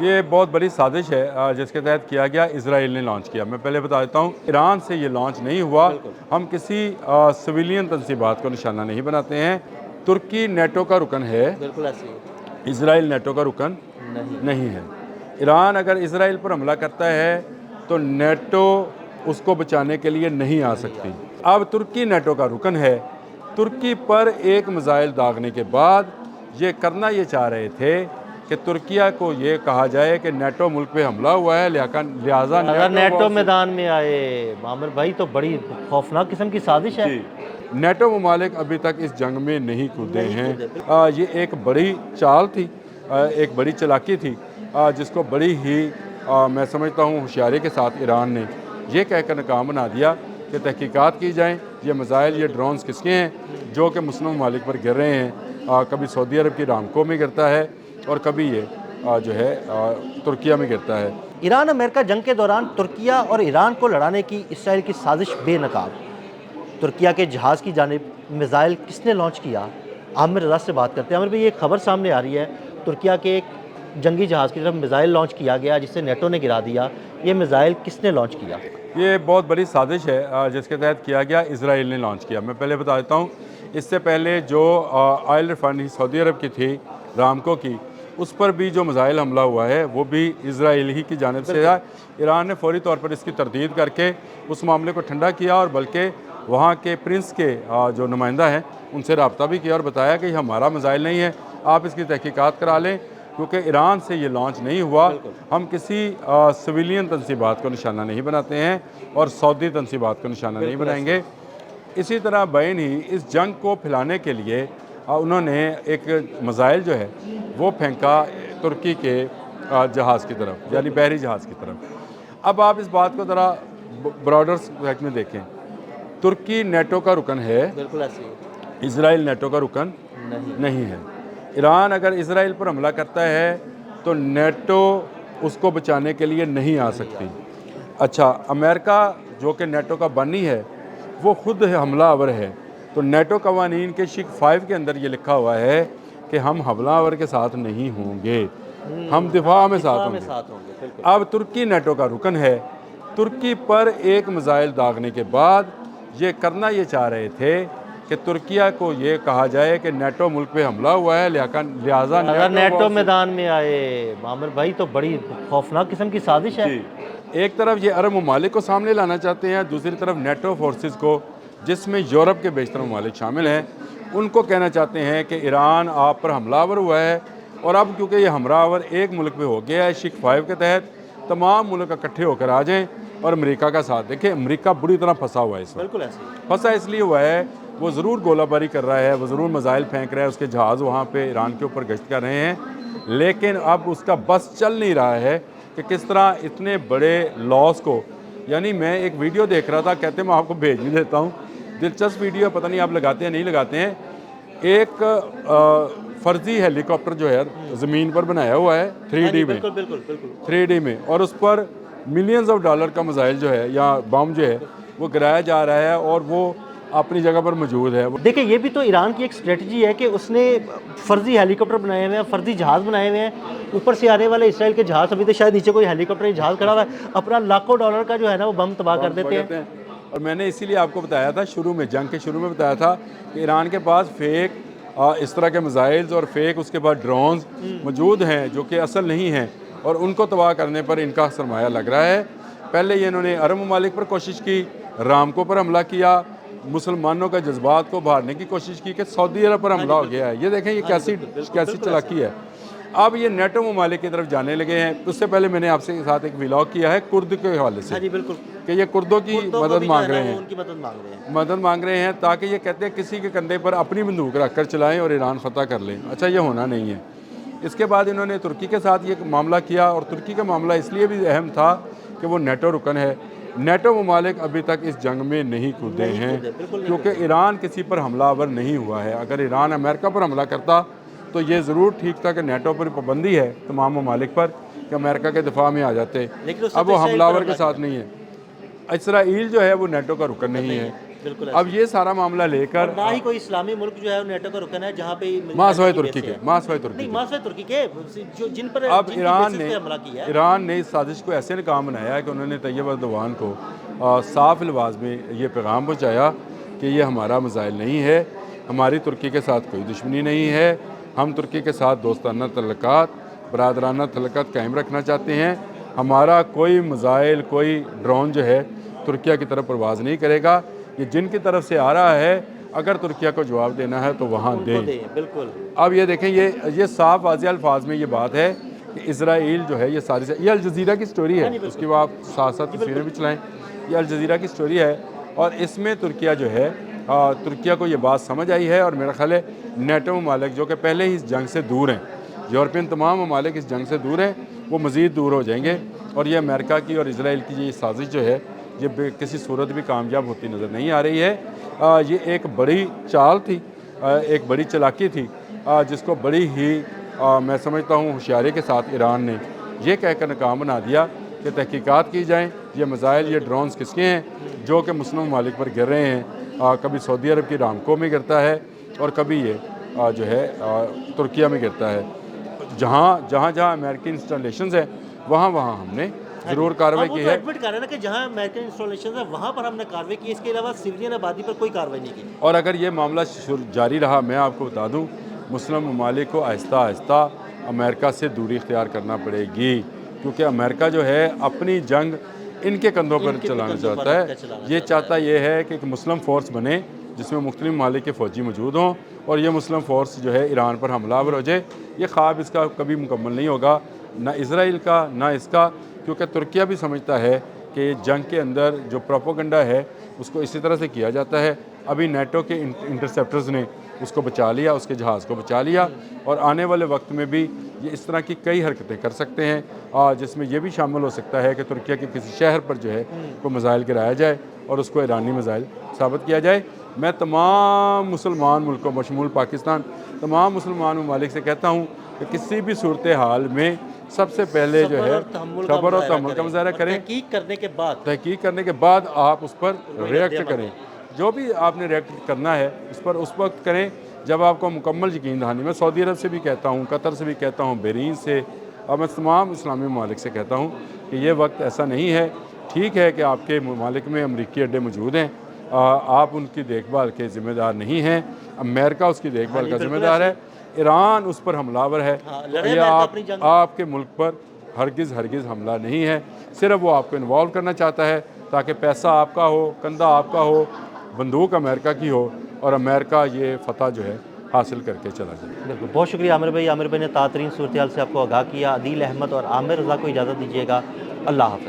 یہ بہت بڑی سازش ہے جس کے تحت کیا گیا، اسرائیل نے لانچ کیا۔ میں پہلے بتا دیتا ہوں، ایران سے یہ لانچ نہیں ہوا۔ ہم کسی سویلین تنصیبات کو نشانہ نہیں بناتے ہیں۔ ترکی نیٹو کا رکن ہے، بالکل ایسے ہی اسرائیل نیٹو کا رکن نہیں ہے۔ ایران اگر اسرائیل پر حملہ کرتا ہے تو نیٹو اس کو بچانے کے لیے نہیں آ سکتی۔ اب ترکی نیٹو کا رکن ہے، ترکی پر ایک میزائل داغنے کے بعد یہ کرنا یہ چاہ رہے تھے کہ ترکیہ کو یہ کہا جائے کہ نیٹو ملک پہ حملہ ہوا ہے، لہٰذا اگر نیٹو میدان میں آئے عامر بھائی تو بڑی خوفناک قسم کی سازش ہے۔ نیٹو ممالک ابھی تک اس جنگ میں نہیں کودے ہیں۔ یہ ایک بڑی چال تھی، ایک بڑی چلاکی تھی، جس کو بڑی ہی میں سمجھتا ہوں ہوشیاری کے ساتھ ایران نے یہ کہہ کر ناکام بنا دیا کہ تحقیقات کی جائیں، یہ میزائل یہ ڈرونز کس کے ہیں جو کہ مسلم ممالک پر گر رہے ہیں۔ کبھی سعودی عرب کی رامکو میں گرتا ہے اور کبھی یہ جو ہے ترکیہ میں گرتا ہے۔ ایران امریکہ جنگ کے دوران ترکیہ اور ایران کو لڑانے کی اسرائیل کی سازش بے نقاب۔ ترکیہ کے جہاز کی جانب میزائل کس نے لانچ کیا؟ عامر رضا سے بات کرتے ہیں۔ عامر بھائی، یہ خبر سامنے آ رہی ہے، ترکیہ کے ایک جنگی جہاز کی طرف میزائل لانچ کیا گیا جسے نیٹو نے گرا دیا۔ یہ میزائل کس نے لانچ کیا؟ یہ بہت بڑی سازش ہے جس کے تحت کیا گیا، اسرائیل نے لانچ کیا۔ میں پہلے بتا دیتا ہوں، اس سے پہلے جو آئل ریفائنری سعودی عرب کی تھی، رامکو کی، اس پر بھی جو میزائل حملہ ہوا ہے وہ بھی اسرائیل ہی کی جانب سے ہے۔ ایران نے فوری طور پر اس کی تردید کر کے اس معاملے کو ٹھنڈا کیا، اور بلکہ وہاں کے پرنس کے جو نمائندہ ہیں ان سے رابطہ بھی کیا اور بتایا کہ یہ ہمارا میزائل نہیں ہے، آپ اس کی تحقیقات کرا لیں، کیونکہ ایران سے یہ لانچ نہیں ہوا۔ ہم کسی سویلین تنصیبات کو نشانہ نہیں بناتے ہیں اور سعودی تنصیبات کو نشانہ نہیں بنائیں گے۔ اسی طرح بین ہی اس جنگ کو پھیلانے کے لیے انہوں نے ایک میزائل جو ہے وہ پھینکا ترکی کے جہاز کی طرف، یعنی بحری جہاز کی طرف۔ اب آپ اس بات کو ذرا براڈر اسپیکٹ میں دیکھیں، ترکی نیٹو کا رکن ہے، بالکل ایسے ہی اسرائیل نیٹو کا رکن نہیں ہے۔ ایران اگر اسرائیل پر حملہ کرتا ہے تو نیٹو اس کو بچانے کے لیے نہیں آ سکتی۔ اچھا، امریکہ جو کہ نیٹو کا بانی ہے وہ خود حملہ آور ہے، تو نیٹو قوانین کے شق 5 کے اندر یہ لکھا ہوا ہے کہ ہم حملہ آور کے ساتھ نہیں ہوں گے، ہم دفاع میں ساتھ ہوں گے۔ اب ترکی نیٹو کا رکن ہے، ترکی پر ایک میزائل داغنے کے بعد یہ کرنا یہ چاہ رہے تھے کہ ترکیہ کو یہ کہا جائے کہ نیٹو ملک پہ حملہ ہوا ہے، لہٰذا اگر نیٹو میدان میں آئے عامر بھائی تو بڑی خوفناک قسم کی سازش ہے۔ ایک طرف یہ عرب ممالک کو سامنے لانا چاہتے ہیں، دوسری طرف نیٹو فورسز کو، جس میں یورپ کے بیشتر ممالک شامل ہیں، ان کو کہنا چاہتے ہیں کہ ایران آپ پر حملہ آور ہوا ہے، اور اب کیونکہ یہ حملہ آور ایک ملک پہ ہو گیا ہے، شق 5 کے تحت تمام ملک اکٹھے ہو کر آ جائیں اور امریکہ کا ساتھ دیکھیں۔ امریکہ بری طرح پھنسا ہوا ہے اس وقت، بالکل ایسے ہی پھنسا اس لیے ہوا ہے، وہ ضرور گولہ باری کر رہا ہے، وہ ضرور میزائل پھینک رہا ہے، اس کے جہاز وہاں پہ ایران کے اوپر گشت کر رہے ہیں، لیکن اب اس کا بس چل نہیں رہا ہے کہ کس طرح اتنے بڑے لاس کو، یعنی میں ایک ویڈیو دیکھ رہا تھا، کہتے ہیں میں آپ کو بھیج بھی دیتا ہوں، دلچسپ ویڈیو، پتہ نہیں آپ لگاتے ہیں نہیں لگاتے ہیں۔ ایک فرضی ہیلی کاپٹر جو ہے زمین پر بنایا ہوا ہے 3D میں، 3D میں، اور اس پر ملینز آف ڈالر کا میزائل جو ہے یا بم جو ہے وہ گرایا جا رہا ہے، اور وہ اپنی جگہ پر موجود ہے۔ دیکھیں، یہ بھی تو ایران کی ایک اسٹریٹجی ہے کہ اس نے فرضی ہیلی کاپٹر بنائے ہوئے ہیں، فرضی جہاز بنائے ہوئے ہیں، اوپر سے آنے والے اسرائیل کے جہاز، ابھی تو شاید نیچے کوئی ہیلی کاپٹر جہاز کھڑا ہوا ہے، اپنا لاکھوں ڈالر کا جو ہے نا وہ بم تباہ کر دیتے ہیں۔ اور میں نے اسی لیے آپ کو بتایا تھا شروع میں، جنگ کے شروع میں بتایا تھا کہ ایران کے پاس فیک اس طرح کے میزائلز اور فیک اس کے بعد ڈرونز موجود ہیں جو کہ اصل نہیں ہیں، اور ان کو تباہ کرنے پر ان کا سرمایہ لگ رہا ہے۔ پہلے یہ انہوں نے عرب ممالک پر کوشش کی، رامکو پر حملہ کیا، مسلمانوں کا جذبات کو بھاڑنے کی کوشش کی کہ سعودی عرب پر حملہ ہو گیا ہے۔ یہ دیکھیں یہ کیسی چلاکی ہے۔ اب یہ نیٹو ممالک کی طرف جانے لگے ہیں۔ اس سے پہلے میں نے آپ سے ساتھ ایک ولاگ کیا ہے کرد کے حوالے سے کہ یہ کردوں کی مدد مانگ رہے ہیں، مدد مانگ رہے ہیں، تاکہ یہ کہتے ہیں کسی کے کندھے پر اپنی بندوق رکھ کر چلائیں اور ایران فتح کر لیں۔ اچھا، یہ ہونا نہیں ہے۔ اس کے بعد انہوں نے ترکی کے ساتھ یہ معاملہ کیا، اور ترکی کا معاملہ اس لیے بھی اہم تھا کہ وہ نیٹو رکن ہے۔ نیٹو ممالک ابھی تک اس جنگ میں نہیں کودے ہیں کیونکہ ایران کسی پر حملہ آور نہیں ہوا ہے۔ اگر ایران امریکہ پر حملہ کرتا تو یہ ضرور ٹھیک تھا کہ نیٹو پر پابندی ہے تمام ممالک پر کہ امریکہ کے دفاع میں آ جاتے، اب وہ حملہ آور کے ساتھ نہیں ہے۔ اسرائیل جو ہے وہ نیٹو کا رکن نہیں ہے، بالکل اب یہ سارا معاملہ لے کر نہ ہی کوئی اسلامی ملک جو ہے نیٹو کا رکن ہے جہاں پہ ماسوائے ترکی کے نہیں ماسوائے ترکی کے جن پر اب جن کی ایران بیسس نے پہ حملہ کیا ہے. ایران نے اس سازش کو ایسے ناکام بنایا کہ انہوں نے طیب اردوان کو صاف الفاظ میں یہ پیغام پہنچایا کہ یہ ہمارا مسائل نہیں ہے، ہماری ترکی کے ساتھ کوئی دشمنی نہیں ہے، ہم ترکی کے ساتھ دوستانہ تعلقات، برادرانہ تعلقات قائم رکھنا چاہتے ہیں، ہمارا کوئی مسائل، کوئی ڈرون جو ہے ترکیہ کی طرف پرواز نہیں کرے گا، یہ جن کی طرف سے آ رہا ہے اگر ترکیہ کو جواب دینا ہے تو وہاں دیں. بالکل. اب یہ دیکھیں یہ صاف واضح الفاظ میں یہ بات ہے کہ اسرائیل جو ہے یہ ساری یہ الجزیرہ کی سٹوری ہے، اس کی وہ آپ ساتھ ساتھ تصویریں بھی چلائیں. یہ الجزیرہ کی سٹوری ہے اور اس میں ترکیہ جو ہے ترکیہ کو یہ بات سمجھ آئی ہے اور میرا خیال ہے نیٹو ممالک جو کہ پہلے ہی اس جنگ سے دور ہیں، یورپین تمام ممالک اس جنگ سے دور ہیں، وہ مزید دور ہو جائیں گے اور یہ امریکہ کی اور اسرائیل کی یہ سازش جو ہے یہ کسی صورت بھی کامیاب ہوتی نظر نہیں آ رہی ہے. یہ ایک بڑی چال تھی، ایک بڑی چالاکی تھی جس کو بڑی ہی میں سمجھتا ہوں ہوشیاری کے ساتھ ایران نے یہ کہہ کر ناکام بنا دیا کہ تحقیقات کی جائیں، یہ میزائل، یہ ڈرونز کس کے ہیں جو کہ مسلم ممالک پر گر رہے ہیں. کبھی سعودی عرب کی رامکو میں گرتا ہے اور کبھی یہ جو ہے ترکیہ میں گرتا ہے. جہاں امریکی انسٹالیشنز ہیں وہاں ہم نے ضرور کارروائی کی ہے. ایڈمٹ کر رہے ہیں نا کہ جہاں امریکن انسٹالیشنز ہیں وہاں پر ہم نے کارروائی کی، اس کے علاوہ سویلین آبادی پر کوئی کارروائی نہیں کی. اور اگر یہ معاملہ جاری رہا میں آپ کو بتا دوں مسلم ممالک کو آہستہ آہستہ امریکہ سے دوری اختیار کرنا پڑے گی، کیونکہ امریکہ جو ہے اپنی جنگ ان کے کندھوں پر چلانا چاہتا ہے. یہ چاہتا یہ ہے کہ ایک مسلم فورس بنے جس میں مختلف ممالک کے فوجی موجود ہوں اور یہ مسلم فورس جو ہے ایران پر حملہ آور ہو جائے. یہ خواب اس کا کبھی مکمل نہیں ہوگا، نہ اسرائیل کا نہ اس کا، کیونکہ ترکیہ بھی سمجھتا ہے کہ جنگ کے اندر جو پروپیگنڈا ہے اس کو اسی طرح سے کیا جاتا ہے. ابھی نیٹو کے انٹرسیپٹرز نے اس کو بچا لیا، اس کے جہاز کو بچا لیا اور آنے والے وقت میں بھی یہ اس طرح کی کئی حرکتیں کر سکتے ہیں جس میں یہ بھی شامل ہو سکتا ہے کہ ترکیہ کے کسی شہر پر جو ہے کوئی میزائل گرایا جائے اور اس کو ایرانی میزائل ثابت کیا جائے. میں تمام مسلمان ملکوں بشمول پاکستان تمام مسلمان ممالک سے کہتا ہوں کہ کسی بھی صورتحال میں سب سے پہلے جو ہے صبر اور تحمل کا مظاہرہ کریں، تحقیق کرنے کے بعد آپ اس پر ریئیکٹ کریں. جو بھی آپ نے ریئیکٹ کرنا ہے اس پر اس وقت کریں جب آپ کو مکمل یقین دہانی. میں سعودی عرب سے بھی کہتا ہوں، قطر سے بھی کہتا ہوں، بحرین سے، اور میں تمام اسلامی ممالک سے کہتا ہوں کہ یہ وقت ایسا نہیں ہے. ٹھیک ہے کہ آپ کے ممالک میں امریکی اڈے موجود ہیں، آپ ان کی دیکھ بھال کے ذمہ دار نہیں ہیں، امریکہ اس کی دیکھ بھال کا ذمہ دار ہے، ایران اس پر حملہ آور ہے. یہ آپ کے ملک پر ہرگز حملہ نہیں ہے، صرف وہ آپ کو انوالو کرنا چاہتا ہے تاکہ پیسہ آپ کا ہو، کندھا آپ کا ہو، بندوق امریکہ کی ہو اور امریکہ یہ فتح جو ہے حاصل کر کے چلا جائے. بالکل، بہت شکریہ عامر بھائی. عامر بھائی نے تازہ ترین صورتحال سے آپ کو آگاہ کیا. عدیل احمد اور عامر رضا کو اجازت دیجیے گا. اللہ حافظ.